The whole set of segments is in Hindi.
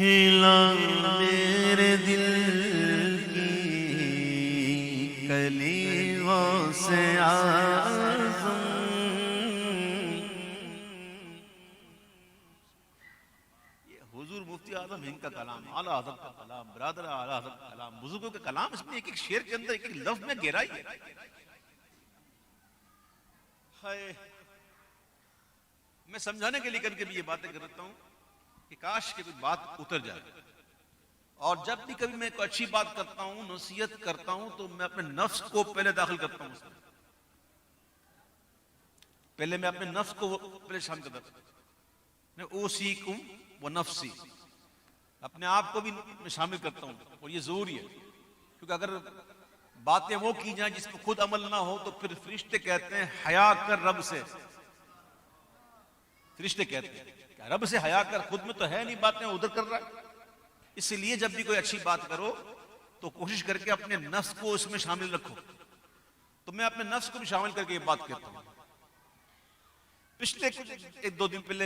खिला मेरे दिल की कलियों से आज़म। ये हुजूर मुफ्ती आजम हिंद का कलाम, आला हज़रत का कलाम, बरादर आला हज़रत का कलाम, बुजुर्गों का कलाम। इसमें एक एक शेर के अंदर एक एक लफ्ज में गहराई है। मैं समझाने के लिए कभी कभी ये बातें करता हूं कि काश की कोई बात उतर जाए। और जब भी कभी मैं कोई अच्छी बात करता हूं, नसीहत करता हूं, तो मैं अपने नफ्स को पहले दाखिल करता हूं उसमें। पहले मैं अपने नफ्स को पहले शामिल करता हूं। मैं ओसीकुम व नफ्सी, अपने आप को भी मैं शामिल करता हूं। और ये जरूरी है, क्योंकि अगर बातें वो की जाए जिस पर खुद अमल ना हो तो फिर फरिश्ते कहते हैं हया कर रब से। फरिश्ते कहते हैं रब से हया कर, खुद में तो है नहीं, बातें उधर कर रहा है। इसलिए जब भी कोई अच्छी बात करो तो कोशिश करके अपने नफ्स को उसमें शामिल रखो। तो मैं अपने नफ्स को भी शामिल करके ये बात कहता हूं। पिछले एक दो दिन पहले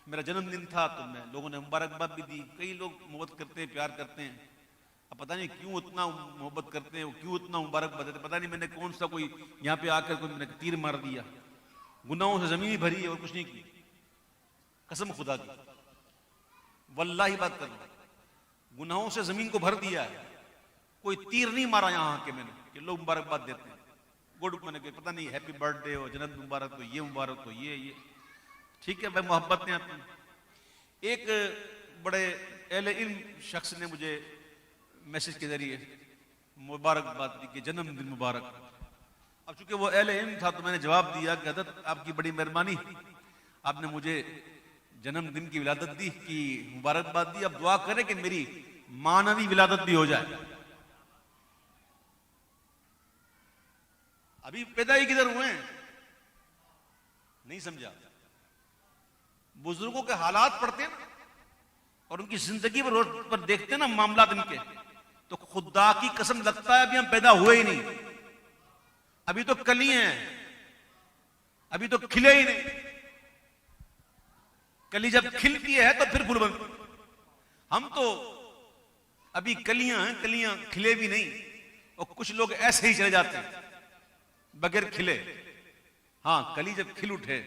मेरा जन्मदिन था, तो मैं लोगों ने मुबारकबाद भी दी। कई लोग मोहब्बत करते हैं, प्यार करते हैं। अब पता नहीं क्यों उतना मोहब्बत करते हैं, क्यों उतना मुबारकबाद देते। पता नहीं मैंने कौन सा कोई यहाँ पे आकर कोई मैंने तीर मार दिया। गुनाहों से जमीन भरी है और कुछ नहीं की, कसम खुदा की, वल्लाही बात कर रहा हूं, गुनाहों से जमीन को भर दिया है। कोई तीर नहीं मारा यहां के मैंने कि लोग मुबारकबाद देते हैं। गुड मैंने पता नहीं हैप्पी बर्थडे हो, जन्मदिन मुबारक हो, ये मुबारक हो, ये ठीक है भाई, मोहब्बत ने आपकी। एक बड़े अहले इल्म शख्स ने मुझे मैसेज के जरिए मुबारकबाद दी कि जन्मदिन मुबारक। अब चूंकि वो अहले इल्म था तो मैंने जवाब दिया कि हज़रत आपकी बड़ी मेहरबानी, आपने मुझे जन्मदिन की विलादत दी, की मुबारकबाद दी। अब दुआ करें कि मेरी मानवी विलादत भी हो जाए। अभी पैदा ही किधर हुए हैं, नहीं समझा। बुजुर्गों के हालात पढ़ते हैं और उनकी जिंदगी पर देखते हैं ना मामला इनके, तो खुदा की कसम लगता है अभी हम पैदा हुए ही नहीं। अभी तो कली हैं, अभी तो खिले ही नहीं। कली जब खिलती है तो फिर फूल बनती। हम तो अभी कलियां हैं, कलियां खिले भी नहीं। और कुछ लोग ऐसे ही चले जाते हैं बगैर खिले। हाँ, कली जब खिल उठे,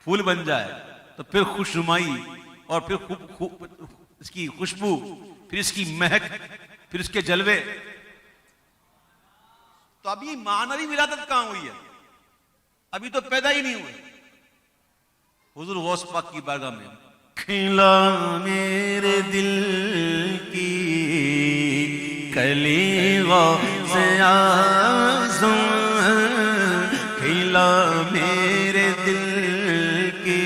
फूल बन जाए, तो फिर खुशनुमाई और फिर इसकी खुशबू, फिर इसकी महक, फिर इसके जलवे। तो अभी मानवी विलादत कहां हुई है? अभी तो पैदा ही नहीं हुए। हुजूर गौस पाक की बारगाह में खिला मेरे दिल की कलियों से आज़म, खिला मेरे दिल की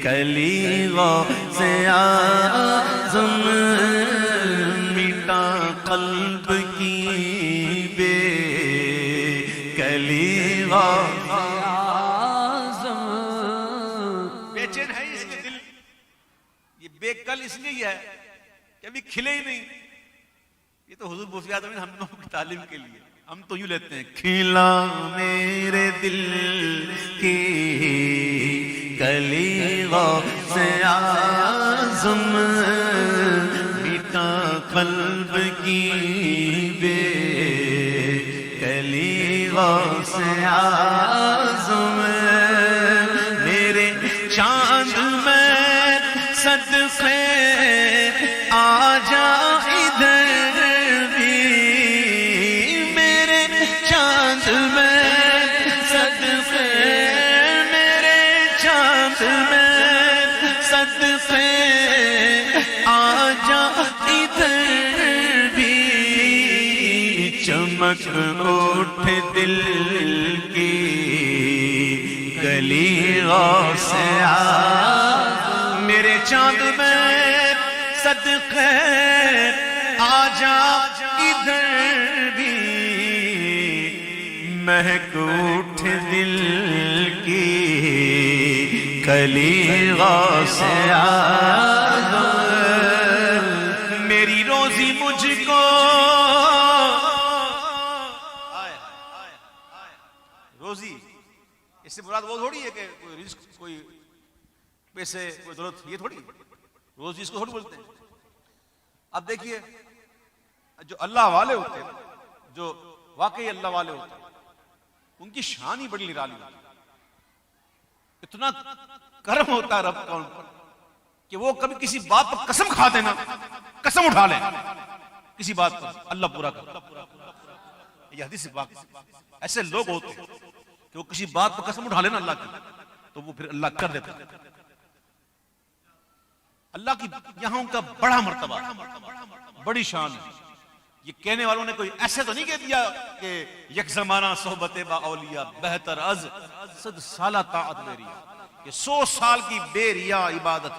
कलियों से आज़म, मिटा कल्ब की बेचैन है इसलिए दिल, ये बेकल इसलिए है कि अभी खिले ही नहीं। ये तो हुजूर मुफ्ती आज़म हम लोगों की तालीम के लिए, हम तो यूं लेते हैं खिला मेरे दिल की कलियों से आज़म, मिटा कल्ब की से आज़म, मेरे चांद में सदक़े आजा इधर भी, मेरे चांद में सदक़े, मेरे चांद में सदक़े आजा इधर भी, चमक उठ दिल की गलियों से आ, मेरे चांद में सदक़े आजा इधर भी, महक उठ दिल की गलियों से आ, मेरी रोजी मुझको रोजी, इससे मुराद वो थोड़ी है कि कोई रिस्क, कोई पैसे, कोई दौलत, ये थोड़ी रोज इसको थोड़ी बोलते हैं। अब देखिए जो अल्लाह वाले होते हैं, जो वाकई अल्लाह वाले होते हैं, उनकी शान ही बड़ी निराली होती है। इतना कर्म होता है रब का उन पर कि वो कभी किसी बात पर कसम खा देना, कसम उठा ले किसी बात पर, अल्लाह पूरा कर। ये हदीस पाक, ऐसे लोग होते हैं कि वो किसी बात पर कसम उठा लेना अल्लाह की, तो वो फिर अल्लाह कर देता है। अल्लाह की यहां उनका बड़ा मर्तबा, बड़ी शान है। ये कहने वालों ने कोई ऐसे तो नहीं कह दिया कि यक ज़माना सोहबत बा औलिया बेहतर अज सद साला ताअत बेरिया, कि 100 साल की बेरिया इबादत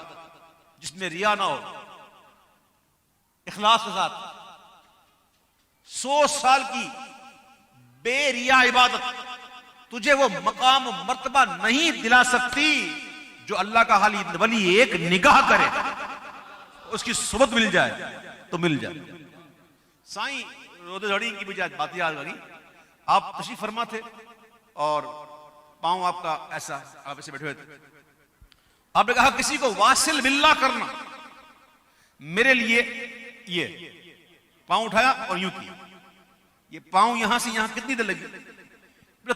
जिसमें रिया ना हो, इखलास के साथ 100 साल की बेरिया इबादत तुझे वो मकाम मर्तबा नहीं दिला सकती जो अल्लाह का हाली वली एक निगाह करे, उसकी सुबत मिल जाए तो मिल जाए। साईं रोदे की मुझे बात याद आ गई। आप तशरीफ फरमा थे और पांव आपका ऐसा, आप ऐसे बैठे हुए थे। आपने कहा किसी को वासिल बिल्ला करना मेरे लिए, ये पांव उठाया और यूं किया, ये पांव यहां से यहां कितनी देर लगी?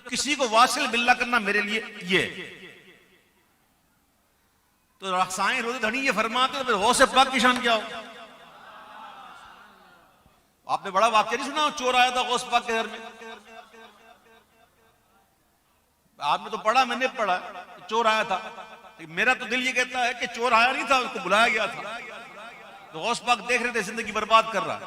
किसी को वासिल बिल्ला करना मेरे लिए ये। तो साईं रोज़े धनी ये फरमाते तो फिर गौस पाक की शान क्या हो? आपने बड़ा वाक्य नहीं सुना, चोर आया था गौस पाक के घर में? आपने तो पढ़ा, मैंने पढ़ा, चोर आया था। मेरा तो दिल ये कहता है कि चोर आया नहीं था, उसको बुलाया गया था। तो गौस पाक देख रहे थे जिंदगी बर्बाद कर रहा है।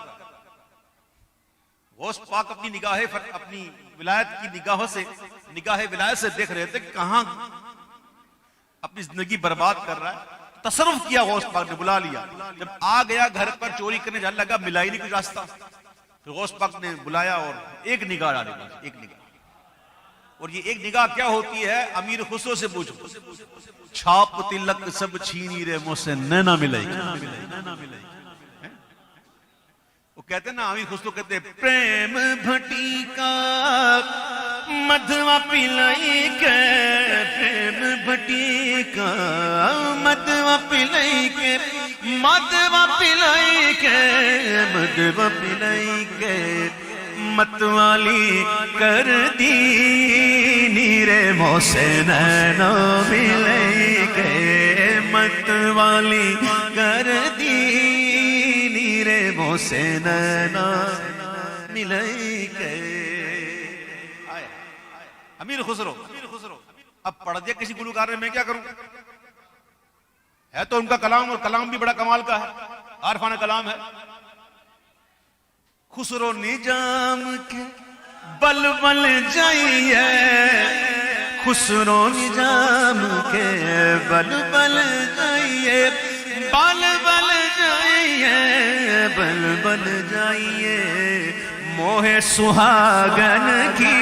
गौस पाक अपनी निगाहें, अपनी विलायत की निगाहों से, निगाहे विलायत से देख रहे थे कि कहां अपनी जिंदगी बर्बाद कर रहा है। तसर्रुफ किया गौस पाक ने, बुला लिया। जब आ गया घर पर चोरी करने जाने लगा, मिला ही नहीं कुछ रास्ता। फिर गौस पाक ने बुलाया और एक निगाह डाली, एक निगाह। और ये एक निगाह क्या होती है? अमीर खुसरो से पूछो, छाप तिलक सब छीनी रे मुझसे नैना मिलाई। वो कहते ना, अमीर खुसरो कहते प्रेम भटी का मधवा पिलाई के, प्रेम भटी का मधवा पिलाई के, मधवा पिलाई के, मधवा पिलाई के, मतवाली कर दी नीरे मोसे नैना मिलाई के, मतवाली कर दी नीरे मोसे नैना मिलाई के। अमीर खुसरो अब पढ़ दिया किसी गुलकार ने, मैं क्या करूं? है तो उनका कलाम, और कलाम भी बड़ा कमाल का है, आरफाना कलाम है। खुसरो निजाम के बल बल जाइए, खुसरो निजाम के बल बल जाइए, बल बल जाइए, बल बल जाइए, मोहे सुहागन की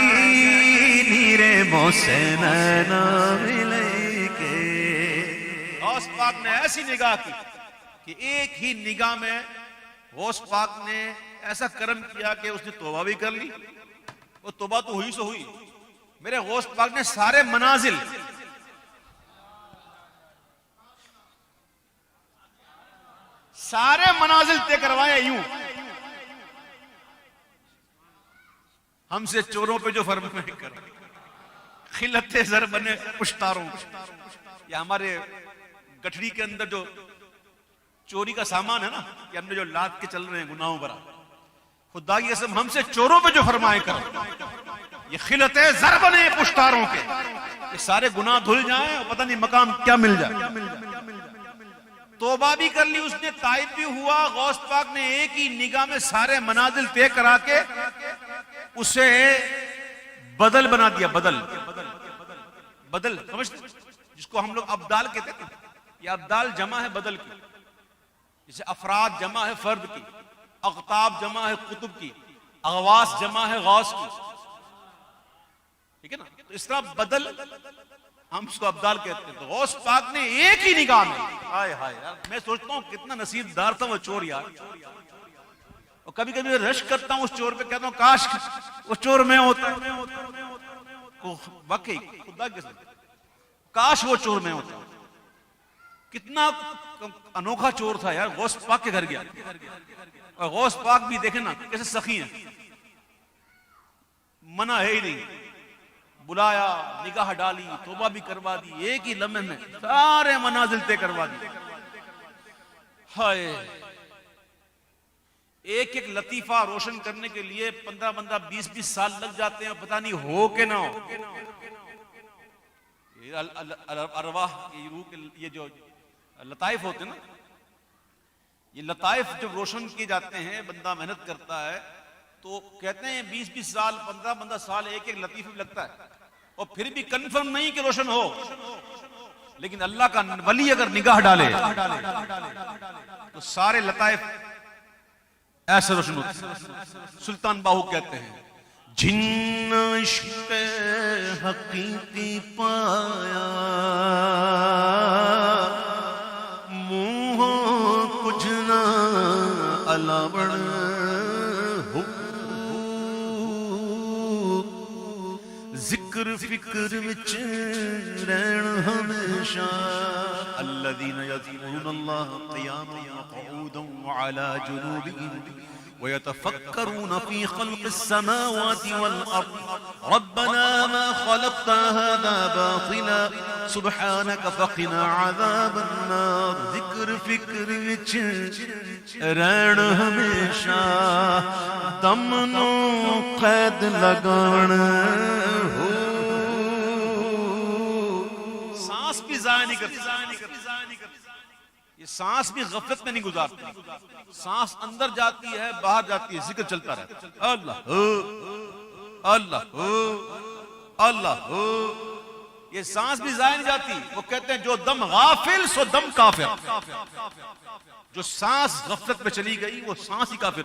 नीरे मोसे नैना मिले के। गौस पाक ने ऐसी निगाह की कि एक ही निगाह में गौस पाक ने ऐसा कर्म किया कि उसने तौबा भी कर ली। वो तौबा तो हुई सो हुई। मेरे गौस पाक ने सारे मनाजिल, सारे मनाजिल तय करवाए यूं। हमसे चोरों पे जो फरमाए कर, खिलते जर बने पुश्तारों। या हमारे गठरी के अंदर जो चोरी का सामान है ना, कि हमने जो लाद के चल रहे हैं गुनाहों पर, खुदा की कसम हमसे चोरों पे जो फरमाए कर, ये खिलते जर बने पुश्तारों के, ये सारे गुनाह धुल जाएं और पता नहीं मकाम क्या मिल जाए। तौबा भी कर ली उसने, ताइब भी हुआ। गौस पाक ने एक ही निगाह में सारे मनाजिल तय करा के उसे बदल बना दिया। बदल बदल समझते, जिसको हम लोग अब्दाल कहते हैं। ये अब्दाल जमा है बदल की, जैसे अफराद जमा है फर्द की, अख्ताब जमा है कुतुब की, अगवास जमा है गौस की, ठीक है ना? तो इस तरह बदल हम उसको अब्दाल कहते हैं। तो गौस पाक ने एक ही निगाह में, हाय हाय यार, मैं सोचता हूं कितना नसीबदार था वो चोर यार। और कभी कभी रश करता हूं उस चोर पे, कहता हूं काश वो चोर मैं होता। वाकई खुदा के साथ, काश वो चोर मैं होता। कितना अनोखा चोर था यार, गौस पाक के घर गया और गौस पाक भी देखे ना कैसे सखी हैं, मना है ही नहीं, बुलाया, निगाह डाली, तौबा भी करवा दी, एक ही लम्हे में सारे मनाजिल तय करवा दी। हाय, एक एक लतीफा रोशन करने के लिए 15-15 20-20 साल लग जाते हैं, पता नहीं हो के ना हो। अरवाह ये जो लताइफ होते हैं ना, ये लताइफ जब रोशन किए जाते हैं, बंदा मेहनत करता है तो कहते हैं 20-20 साल 15-15 साल एक एक लतीफ में लगता है और फिर भी कंफर्म नहीं कि रोशन हो। लेकिन अल्लाह का वली अगर निगाह डाले तो सारे लताइफ ऐसे रोशन होते हैं। सुल्तान बाहू कहते हैं, जिन्न इश्क़ हकीकी पाया मुँह कुछ ना अलावण जिक्र फिक्र विच रहन हमेशा अल्लज़ीना यज़कुरूनल्लाह क़ियामन व क़ुऊदन व अला जुनूबिहिम व यतफ़क्करूना फ़ी ख़ल्क़िस समावाति वल अर्ज़ रब्बना मा ख़लक़्त हाज़ा बातिला सुब्हानक फ़क़िना अज़ाबन नार। जिक्र फिक्र विच रहन हमेशा दम नू कैद लगाण हो, सांस भी ज़ाया नहीं करती। ये सांस भी गफलत में नहीं गुजारती, सांस अंदर जाती है बाहर जाती है, जिक्र चलता रहता है, अल्लाह हो अल्लाह हो अल्लाह हो। ये सांस भी ज़ाया नहीं जाती। वो कहते हैं जो दम गाफिल सो दम काफिर, जो सांस गफलत में चली गई वो सांस ही काफिर।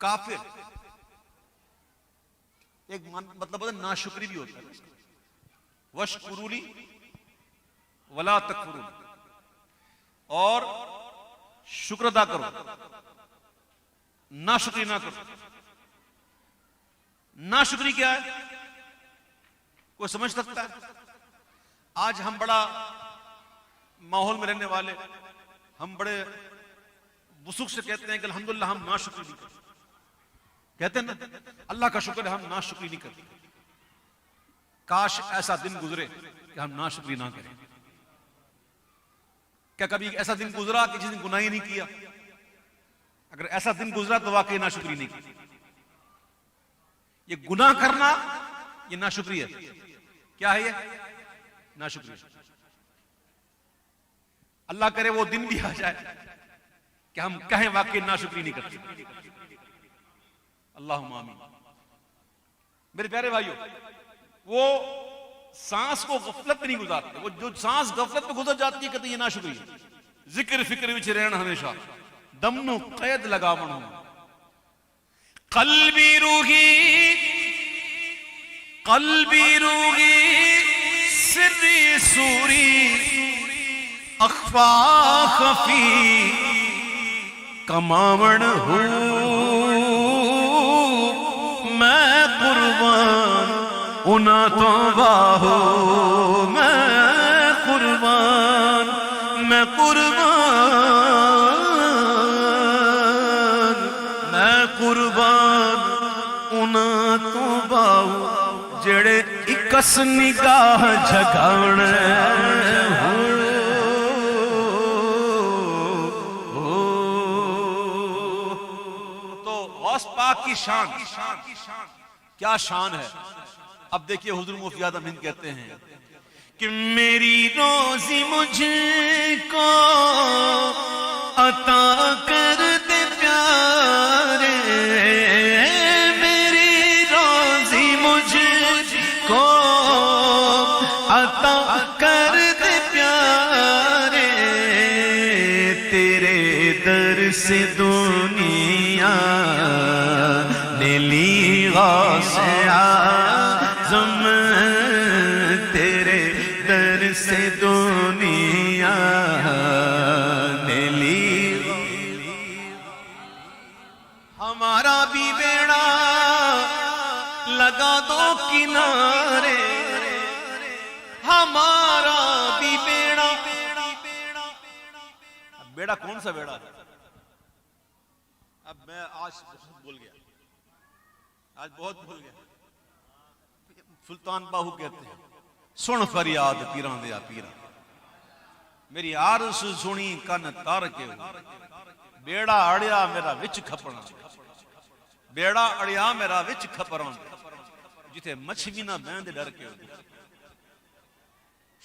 काफिर एक मतलब नाशुक्री भी होता है। वशकुरूली वला तकफुरून, और शुक्र अदा करो, नाशुक्री ना करो। नाशुक्री क्या है, कोई समझ सकता है? आज हम बड़ा माहौल में रहने वाले, हम बड़े वसुख से कहते हैं कि अल्हम्दुलिल्लाह हम नाशुक्री नहीं करते। कहते हैं ना, अल्लाह का शुक्र है हम नाशुक्री नहीं करते। काश ऐसा दिन गुजरे कि हम नाशुक्री ना करें। क्या कभी ऐसा दिन गुजरा कि जिस दिन गुनाह ही नहीं किया? अगर ऐसा दिन गुजरा तो वाकई नाशुक्री नहीं की। ये गुनाह करना ये नाशुक्री है। क्या है ये? नाशुक्री। अल्लाह करे वो दिन भी आ जाए कि हम कहें वाकई नाशुक्री नहीं करते। अल्लाहुम्मा आमीन। मेरे प्यारे भाइयों, वो सांस को गफलत में नहीं गुजारते। वो जो सांस गफलत में गुजर जाती है कहते ये नाशुक्री है। जिक्र फिक्र विच रहन हमेशा दम नु कैद लगावण हो। कल्बी रूही सिर्री सूरी अख्फा खफी कमावण हो। मैं कुर्बान उना तो बाहो, मैं कुर्बान उना तो बाहो जेड़े इकस निगाह झगाण तो गौस पाक की शान क्या शान है। अब देखिए हुजूर मुफ्ती अमीन कहते हैं कि मेरी रोजी मुझको अता कर दे प्यारे, मेरी रोजी मुझको अता कर दे प्यारे, तेरे दर से दुनिया ने ली गौसे आज़म, तेरे दर से दुनिया ने ली। हमारा भी बेड़ा लगा दो किनारे हमारा भी बेड़ा। बेड़ा कौन सा बेड़ा? अब मैं आज बहुत भूल गया, आज बहुत भूल गया। सुल्तान बाहू कहते हैं, सुन फरियाद पीरां दे पीरा, मेरी आरस सुनी कन तार के, बेड़ा अड़िया मेरा विच खपना, बेड़ा अड़िया मेरा विच खपरा, जिथे मछली ना बैंद डर के।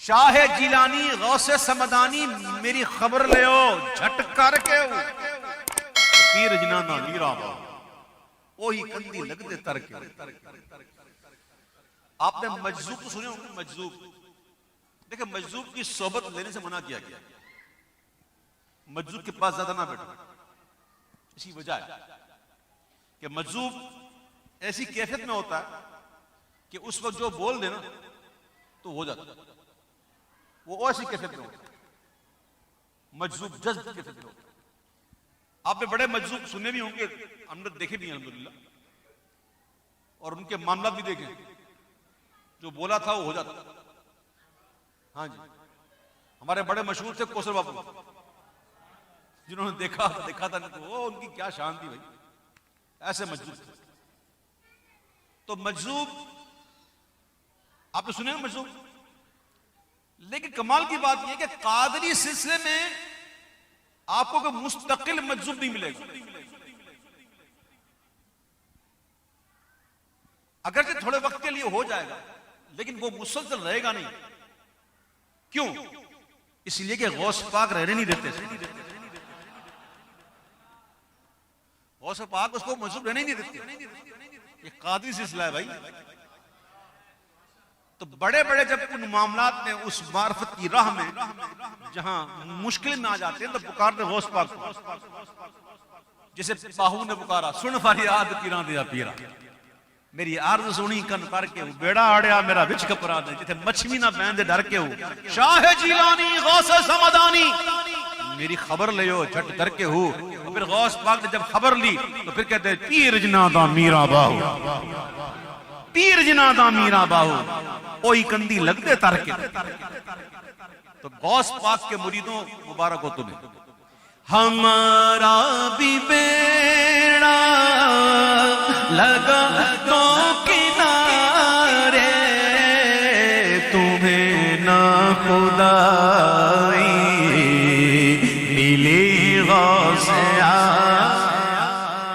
शाह जिलानी गौसे समदानी मेरी खबर ले झट करके, पीर जिना ना मीरा ओही कंदी लगदे तर के। आपने मजजूब तो सुने होंगे, मजजूब। देखिए मजजूब की सोबत लेने से मना किया गया, मजजूब के पास ज्यादा ना बैठो। इसी वजह है कि मजजूब ऐसी कैफियत में होता है कि उस वक्त जो बोल देना तो हो जाता, वो ऐसी कैफियत में होता है, मजजूब जज्ब कैफियत में होता है। आपने बड़े मजजूब सुने भी होंगे, हमने देखे भी अल्हम्दुलिल्लाह, और उनके मामला भी देखे, जो बोला था वो हो जाता। हाँ जी, हमारे बड़े मशहूर थे कोसर बाबू, जिन्होंने देखा था वो उनकी क्या शान थी भाई, ऐसे मजजूब थे। तो मजजूब आपने सुने ना मजजूब, लेकिन कमाल की बात यह कि कादरी सिलसिले में आपको कोई मुस्तकिल मजजूब नहीं मिलेगा। अगरचे थोड़े वक्त के लिए हो जाएगा, लेकिन वो मुसलसल रहेगा नहीं। क्यों? इसलिए कि गौस पाक रहने नहीं देते, गौस पाक उसको मजजूब रहने नहीं देते। ये कादरी सिलसिला है भाई। तो बड़े बड़े जब उन मामलात में उस मार्फत की राह में जहां मुश्किल में आ जाते हैं तो पुकारते गौस पाक को, जैसे बाहू ने पुकारा, सुन फरियाद पीरां दे पीरा, मेरी आर्ज सुनी कन कर के, बेड़ा अड़िया मेरा विच कपरा दे, जिथे मछली ना बैंदे डर के हो। शाह जिलानी गौस समदानी मेरी खबर ले झट डर के हो। तो फिर गौस पाक ने जब खबर ली तो फिर कहते पीर जना दा मीरा बाहू, पीर जना दा मीरा बाहू ओही कंदी लगदे तर के। तो गौस पाक के मुरीदों मुबारक हो तुम्हें। हमारा भी बेड़ा लगा तो किनारे, तुम्हें ना खुदाई मिली गौसे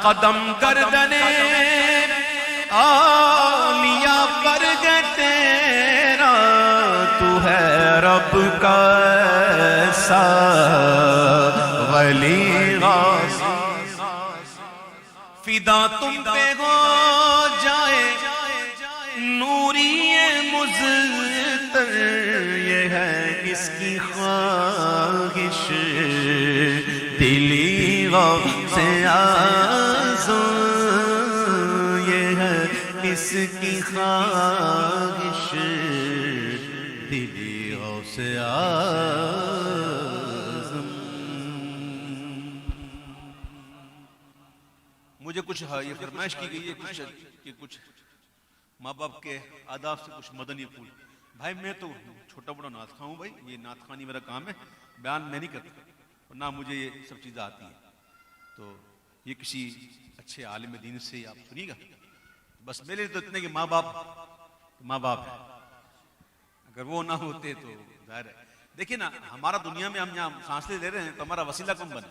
कदम गर्दने आलिया पर तेरा, तू है रब का ऐसा वली गौस, फिदा तुम पे हो जाए नूरिये मुज़्तर, ये है इसकी ख्वाहिश दिली गौसे आज़म, ये है इसकी ख्वाहिश दिली गौसे आज़म। मुझे कुछ ये फरमाइश की गई है कि कुछ माँ बाप के आदाब से कुछ मदनी फूल। भाई मैं तो छोटा बड़ा नाथ खां हूँ भाई, ये नाथ खानी मेरा काम है, बयान मैं नहीं करता और ना मुझे ये सब चीज़ें आती हैं। तो ये किसी अच्छे आलिम दीन से आप सुनिएगा। बस मेरे लिए तो इतने कि माँ बाप है, अगर वो ना होते तो जाहिर है। देखिए ना, हमारा दुनिया में हम यहाँ सांस ले रहे हैं तो हमारा वसीला कौन बने?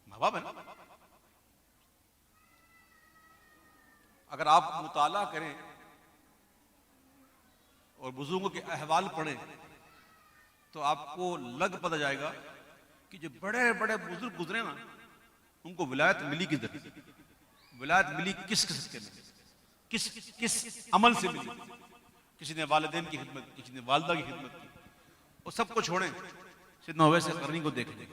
माँ बाप है ना। अगर आप मुताला करें और बुजुर्गों के अहवाल पढ़ें तो आपको लग पता जाएगा कि जो बड़े बड़े बुजुर्ग गुजरे ना, उनको विलायत मिली किधर, विलायत मिली किस के में, किस अमल से मिली। किसी ने वालिदैन की खिदमत, किसी ने वालिदा की खिदमत की, और सबको छोड़ें सिद्दना ओवैस करनी को देख लें।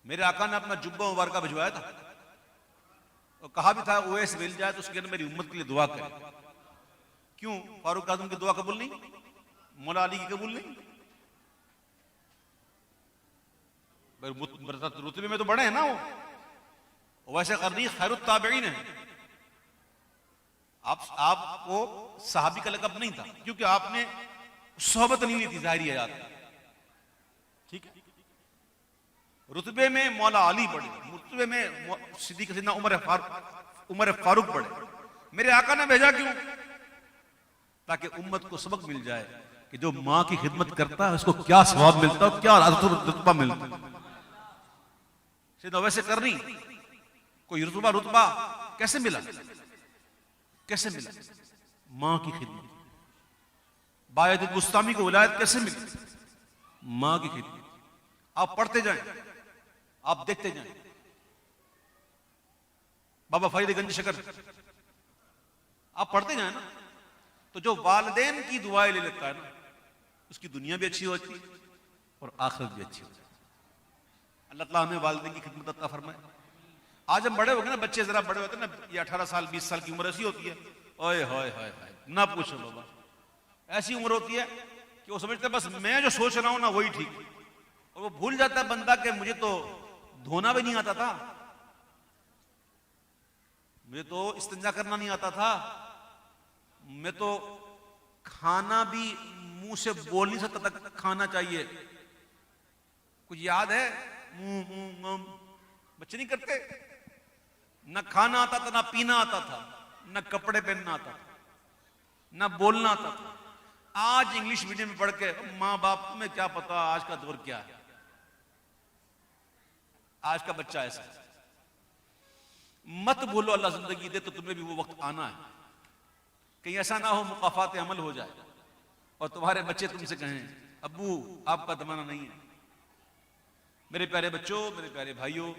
मेरे आका ने अपना जुब्बा मुबारका भिजवाया था और कहा भी था ओवैस मिल जाए तो उसके अंदर मेरी उम्मत के लिए दुआ करें। क्यों? फारूक आजम की दुआ कबूल नहीं, मौला अली की कबूल नहीं? रुतबे में तो बड़े हैं ना वो, वैसे करनी खैरुत ताबईन है। आपको सहाबी का लक़ब नहीं था क्योंकि आपने सोहबत नहीं ली थी ज़ाहिरी हयात, ठीक है। रुतबे में मौला अली बढ़े, रुतबे में सिद्दीक़ सैयदना उमर फारूक बढ़े। मेरे आका ने भेजा क्यों? ताकि उम्मत को सबक मिल जाए कि जो माँ की खिदमत करता है उसको क्या सवाब मिलता है, क्या रुतबा मिलता है। सीधा वैसे करनी कोई रुतबा कैसे मिला? कैसे मिला? माँ की खिदमत। बायत बुस्तामी को विलायत कैसे मिली? माँ की खिदमत। आप पढ़ते जाएं, आप देखते जाएं। बाबा फरीद शकर आप पढ़ते जाएं ना, तो जो वालिदैन की दुआएं ले लेता है ना, उसकी दुनिया भी अच्छी होती है और आखिरत भी अच्छी होती है। अल्लाह ताला हमें वालिदैन की खिदमत अता फरमाए। आज हम बड़े हो गए ना, बच्चे जरा बड़े होते हैं ना, ये 18 साल 20 साल की उम्र ऐसी होती है, ओए होए होए ना पूछो बाबा। ऐसी उम्र होती है कि वो समझते हैं बस मैं जो सोच रहा हूं ना वही ठीक है, और वो भूल जाता है बंदा कि मुझे तो धोना भी नहीं आता था, मुझे तो इस्तिंजा करना नहीं आता था, मैं तो खाना भी मुंह से बोल नहीं सकता था, खाना चाहिए। कुछ याद है? बच्चे नहीं करते। न खाना आता था, ना पीना आता था, न कपड़े पहनना आता था, न बोलना आता था। आज इंग्लिश मीडियम में पढ़ के माँ बाप में क्या पता आज का दौर क्या है। आज का बच्चा ऐसा है। मत भूलो अल्लाह जिंदगी दे तो तुम्हें भी वो वक्त आना है, कहीं ऐसा ना हो मुकाफात अमल हो जाए और तुम्हारे बच्चे तुमसे कहें अब्बू आपका जमाना नहीं है। मेरे प्यारे बच्चों, मेरे प्यारे भाइयों,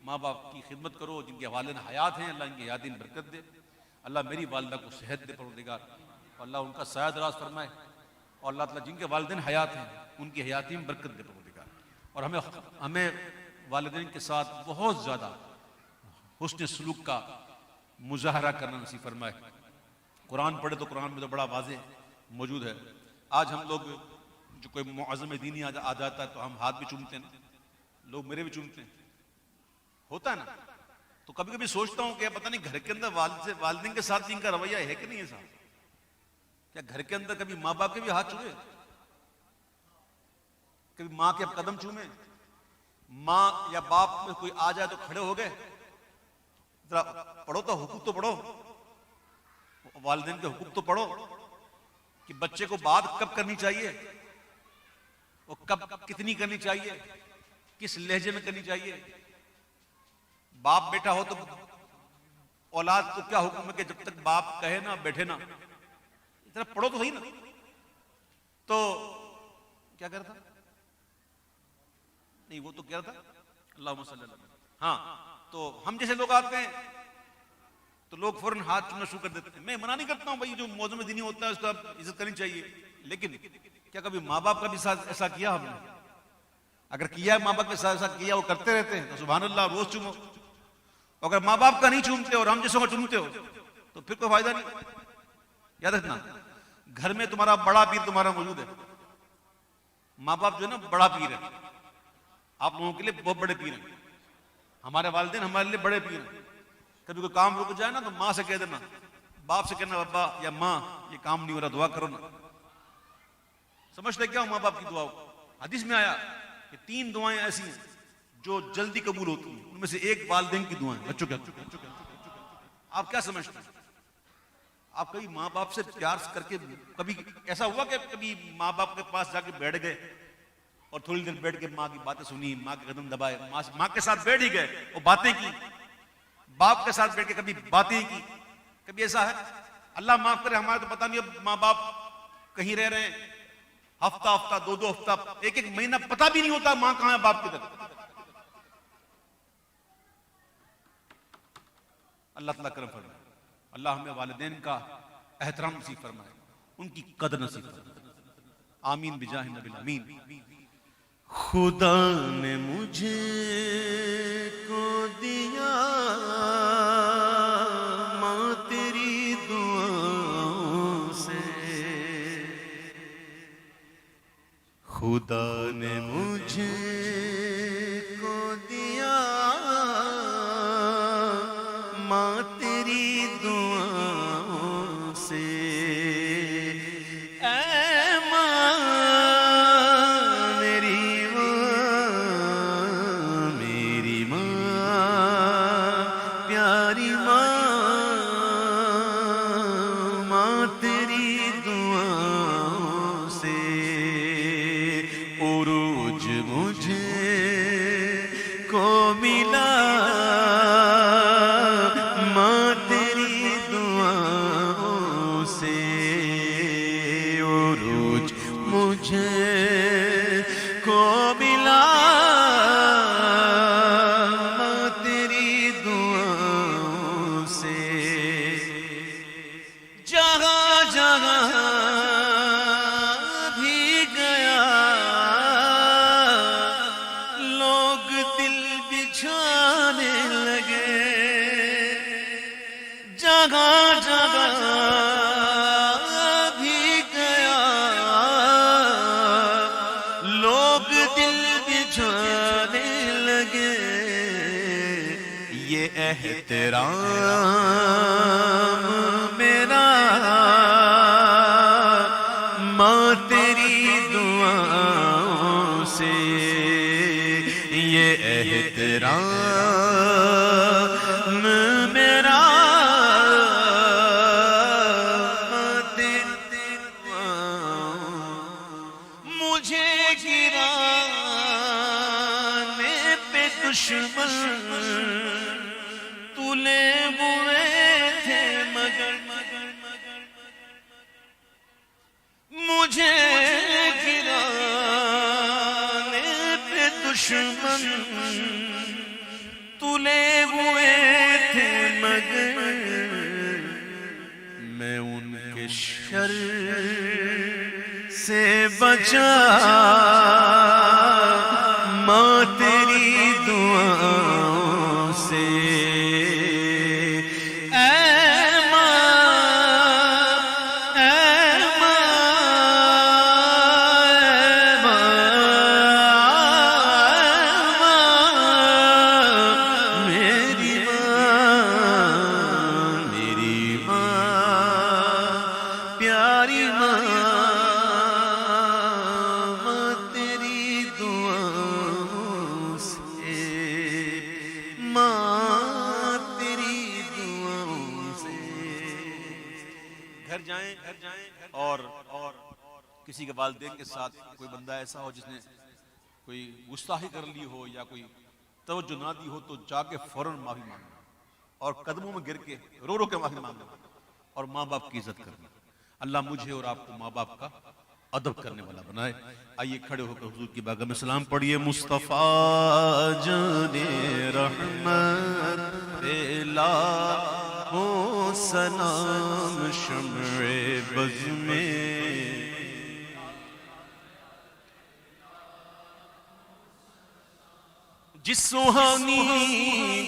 माँ बाप की खिदमत करो जिनके वालिदैन हयात हैं। अल्लाह इनकी हयात में बरकत दे। अल्लाह मेरी वालिदा को सेहत दे परवरदिगार, अल्लाह उनका साया दराज फरमाए, और अल्लाह ताला जिनके वालिदैन हयात हैं उनकी हयाती में बरकत दे परवरदिगार। और हमें वालिदैन के साथ बहुत ज़्यादा हुस्न सलूक का मुजाहरा करना नसीब फरमाए। कुरान पढ़े तो कुरान में तो बड़ा वाज़ेह मौजूद है। आज हम लोग जो कोई मुअज़्ज़म दीनी आ जाता है तो हम हाथ भी चूमते हैं, लोग मेरे भी चूमते हैं, होता है ना। तो कभी कभी सोचता हूं कि पता नहीं घर के अंदर वालिदैन के साथ इनका रवैया है कि नहीं है साहब? क्या घर के अंदर कभी माँ बाप के भी हाथ चूमे, कभी माँ के कदम चूमे? माँ या बाप में कोई आ जाए तो खड़े हो गए, जरा पढ़ो तो हुकूक तो पढ़ो, वालिदैन के हुकूक तो पढ़ो कि बच्चे को बात कब करनी चाहिए, वो कब कितनी करनी चाहिए, किस लहजे में करनी चाहिए। बाप बेटा हो तो औलाद को क्या हुक्म है कि जब तक बाप कहे ना बैठे ना, इतना पढ़ो तो सही ना। तो क्या कह रहा था? नहीं वो तो कह रहा था अल्लाहुम्मा सल्ली अला। हाँ, तो हम जैसे लोग आते हैं तो लोग फौरन हाथ चूमना शुरू कर देते हैं। मैं मना नहीं करता हूं भाई, जो मौजूद दीनी होता है उसका इज्जत करनी चाहिए, लेकिन क्या कभी माँ बाप का भी साथ ऐसा किया हमने? अगर किया माँ बाप के साथ ऐसा किया, वो करते रहते हैं तो सुभान अल्लाह रोज चूमो। अगर माँ बाप का नहीं चूमते और हम जैसों का चूमते हो तो फिर कोई फायदा नहीं। याद रखना, घर में तुम्हारा बड़ा पीर तुम्हारा मौजूद है। माँ बाप जो है ना बड़ा पीर है, आप लोगों के लिए बहुत बड़े पीर हैं। हमारे वालिदैन हमारे लिए बड़े पीर हैं। कभी कोई काम रुक जाए ना तो माँ से कह देना, बाप से कहना बाबा या माँ ये काम नहीं हो रहा, दुआ करो ना। समझते क्या हो माँ बाप की दुआ को? हदीस में आया कि 3 दुआएं ऐसी हैं जो जल्दी कबूल होती हैं, उनमें से एक वालिदैन की दुआएं। बच्चों क्या आप क्या समझते हैं? आप कभी माँ बाप से प्यार करके कभी ऐसा हुआ कि कभी माँ बाप के पास जाके बैठ गए और थोड़ी देर बैठ के माँ की बातें सुनी, माँ के कदम दबाए, माँ के साथ बैठ ही गए और बातें की, बाप के साथ बैठ के कभी बातें की? कभी ऐसा है? अल्लाह माफ करे, हमारे तो पता नहीं अब माँ बाप कहीं रह रहे हैं, हफ्ता हफ्ता 2-2 हफ्ता 1-1 महीना पता भी नहीं होता माँ कहां है बाप किधर। अल्लाह ताला करम फरमाए, अल्लाह हमें वालिदैन का एहतराम नसीब फरमाए, उनकी कदर नसीब फरमाए। आमीन बिजाह नबी आमीन। खुदा ने मुझे को दिया माँ तेरी दुआओं से, खुदा ने मुझे को दिया को मिला माँ तेरी दुआओं से। जहाँ जहाँ भी गया लोग दिल बिछाने लगे। जहाँ जहाँ भी गया लोग दिल बिछाने लगे। ये एहतराम मेरा माँ तेरी दुआओं से। ये एहतराम मेरा माँ तेरी दुआओं। मुझे गिराने पे दुश्मन तुले हुए थे मगर मुझे गिराने पे दुश्मन तुले हुए थे मगर मैं उनके शर से बचा माँ तेरी दुआओं से। प्यारी माँ तेरी दुआओं से। माँ तेरी दुआओं से। घर जाएं और किसी के वालिदैन के साथ कोई बंदा ऐसा हो जिसने कोई गुस्ताखी कर ली हो या कोई तवज्जो ना दी हो तो जाके फौरन माफी मांगो और कदमों में गिर के रो रो के माफी मांगो और माँ बाप की इज्जत करना। अल्लाह मुझे और आपको माँ बाप का अदब करने वाला बनाए। आइए खड़े होकर हुजूर की बारगाह में सलाम पढ़िए। मुस्तफा जाने रहमत पेला हो सलाम शम्ए बज़ में। जिस सुहानी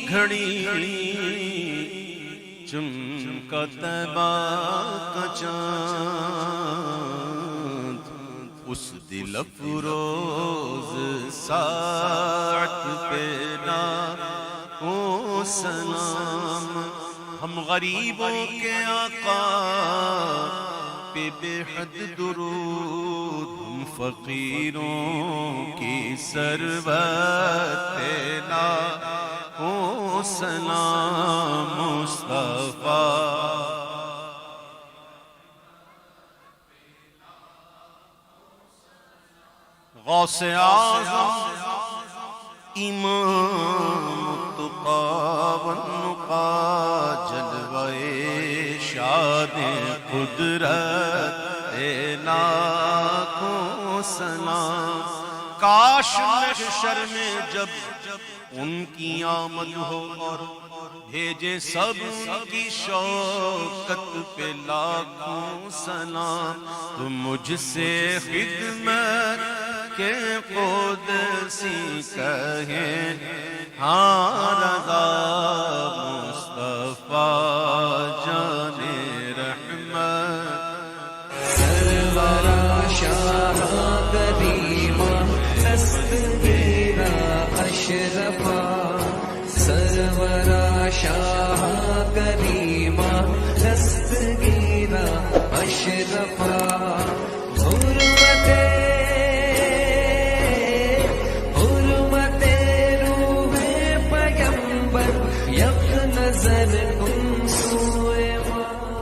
घड़ी चमका तैबा का चाँद उस दिल अफरोज साथ पे ना ओ सलाम। हम गरीबों के आका पे बेहद दुरूद। हम फकीरों की सरबत पे ना ओ सलाम मुस्तफा। गौसे आज़म इमाम तुक़ा वन्नुक़ा जलवे शादे कुदरत लाखों सलाम। काश महशर में जब उनकी आमद हो और भेजे सब की शौकत पे लाखों सलाम। तो मुझसे खिदमत के क़ुदसी कहे हाँ रज़ा मुस्तफा जाने रहमत। सरवरा शाह करीमा दस्तगीरा अशरफा। सरवरा शाह करीमा दस्तगीरा अशरफा।